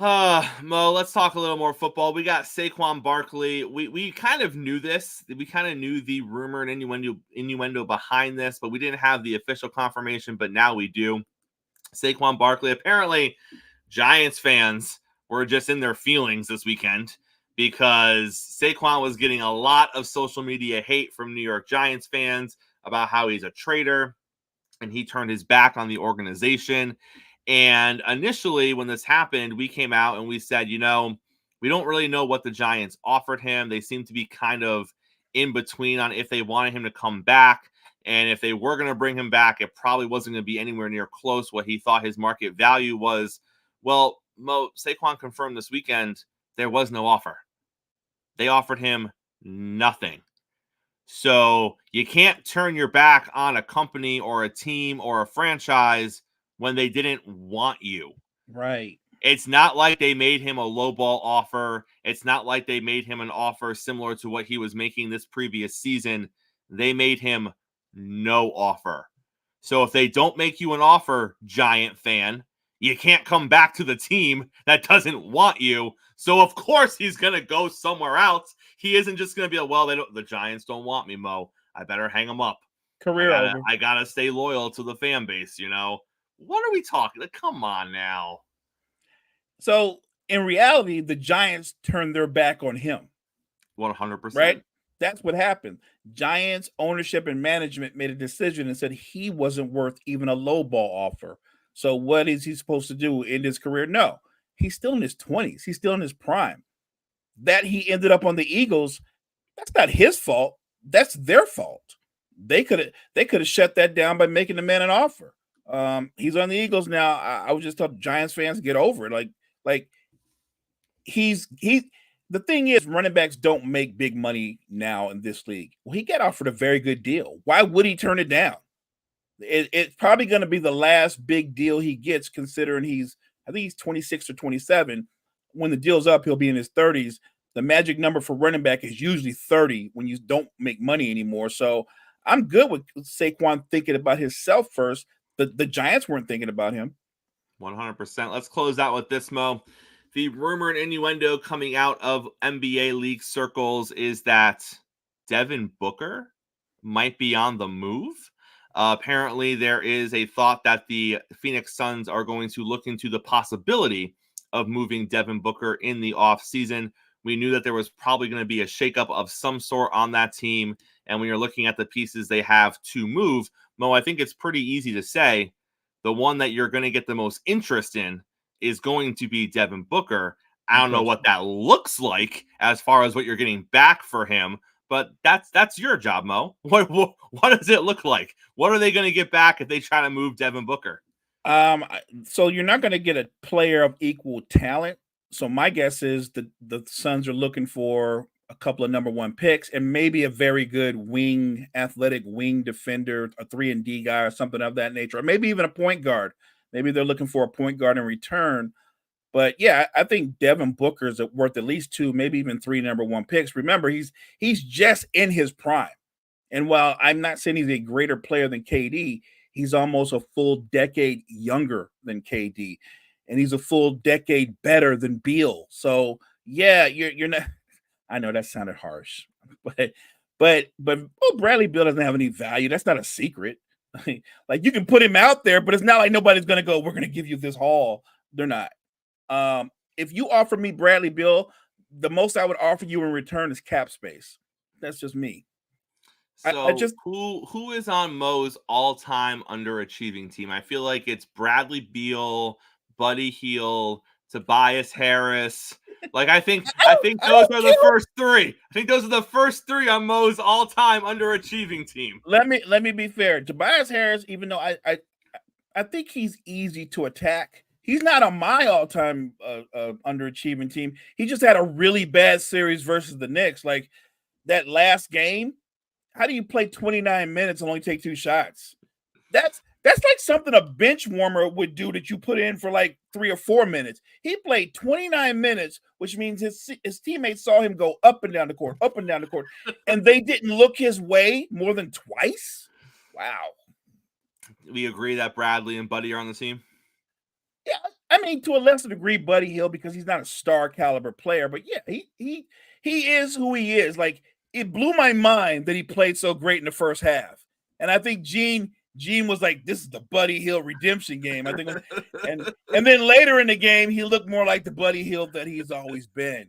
Mo, let's talk a little more football. We got Saquon Barkley. We kind of knew this. We kind of knew the rumor and innuendo behind this, but we didn't have the official confirmation, but now we do. Saquon Barkley, apparently Giants fans were just in their feelings this weekend, because Saquon was getting a lot of social media hate from New York Giants fans about how he's a traitor and he turned his back on the organization. And initially, when this happened, we came out and we said, we don't really know what the Giants offered him. They seem to be kind of in between on if they wanted him to come back. And if they were going to bring him back, it probably wasn't going to be anywhere near close what he thought his market value was. Well, Mo, Saquon confirmed this weekend there was no offer. They offered him nothing. So you can't turn your back on a company or a team or a franchise when they didn't want you. Right. It's not like they made him a lowball offer. It's not like they made him an offer similar to what he was making this previous season. They made him no offer. So if they don't make you an offer, Giant fan, you can't come back to the team that doesn't want you. So of course he's going to go somewhere else. He isn't just going to be the Giants don't want me, Mo. I better hang him up. Career over. I gotta stay loyal to the fan base. What are we talking? Like, come on now. So in reality, the Giants turned their back on him. 100%. Right? That's what happened. Giants ownership and management made a decision and said he wasn't worth even a low ball offer. So what is he supposed to do in his career? No, he's still in his 20s. He's still in his prime. That he ended up on the Eagles, that's not his fault. That's their fault. They could have shut that down by making the man an offer. He's on the Eagles now. I would just tell Giants fans to get over it. Like the thing is, running backs don't make big money now in this league. Well, he got offered a very good deal. Why would he turn it down? It's probably going to be the last big deal he gets, considering I think he's 26 or 27. When the deal's up, he'll be in his 30s. The magic number for running back is usually 30 when you don't make money anymore. So I'm good with Saquon thinking about himself first. The Giants weren't thinking about him. 100%. Let's close out with this, Mo. The rumor and innuendo coming out of NBA league circles is that Devin Booker might be on the move. Apparently, there is a thought that the Phoenix Suns are going to look into the possibility of moving Devin Booker in the offseason. We knew that there was probably going to be a shakeup of some sort on that team. And when you're looking at the pieces they have to move, Mo, I think it's pretty easy to say the one that you're going to get the most interest in is going to be Devin Booker. I don't know what that looks like as far as what you're getting back for him, but that's your job, Mo. What does it look like? What are they going to get back if they try to move Devin Booker? So you're not going to get a player of equal talent. So my guess is the Suns are looking for a couple of number one picks and maybe a very good athletic wing defender, a 3-and-D guy or something of that nature, or maybe even a point guard. Maybe they're looking for a point guard in return. But yeah, I think Devin Booker is worth at least 2, maybe even 3 number one picks. Remember, he's just in his prime. And while I'm not saying he's a greater player than KD, he's almost a full decade younger than KD. And he's a full decade better than Beal. So yeah, you're not. I know that sounded harsh, but Bradley Beal doesn't have any value. That's not a secret. Like you can put him out there, but it's not like nobody's going to go, we're going to give you this haul. They're not. If you offer me Bradley Beal, the most I would offer you in return is cap space. That's just me. So who is on Mo's all-time underachieving team? I feel like it's Bradley Beal, Buddy Hield, Tobias Harris. Like I think those are the first 3. I think those are the first 3 on Mo's all-time underachieving team. Let me be fair. Tobias Harris, even though I think he's easy to attack, he's not on my all-time underachieving team. He just had a really bad series versus the Knicks. Like that last game, how do you play 29 minutes and only take 2 shots? That's like something a bench warmer would do that you put in for like 3 or 4 minutes. He played 29 minutes, which means his teammates saw him go up and down the court, and they didn't look his way more than twice. Wow. We agree that Bradley and Buddy are on the team? Yeah, I mean, to a lesser degree, Buddy Hield, because he's not a star caliber player, but yeah, he is who he is. Like, it blew my mind that he played so great in the first half. And I think Gene was like, this is the Buddy Hield redemption game. I think, and then later in the game, he looked more like the Buddy Hield that he's always been.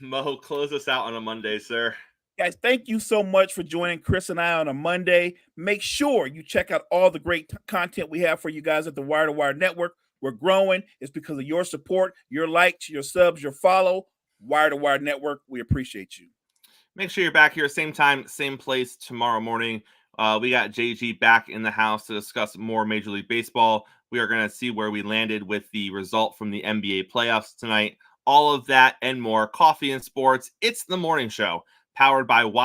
Mo, close us out on a Monday, sir. Guys, thank you so much for joining Chris and I on a Monday. Make sure you check out all the great content we have for you guys at the Wire to Wire Network. We're growing. It's because of your support, your likes, your subs, your follow. Wire to Wire Network, we appreciate you. Make sure you're back here, same time, same place tomorrow morning. We got JG back in the house to discuss more Major League Baseball. We are going to see where we landed with the result from the NBA playoffs tonight. All of that and more. Coffee and Sports. It's the morning show powered by Wire.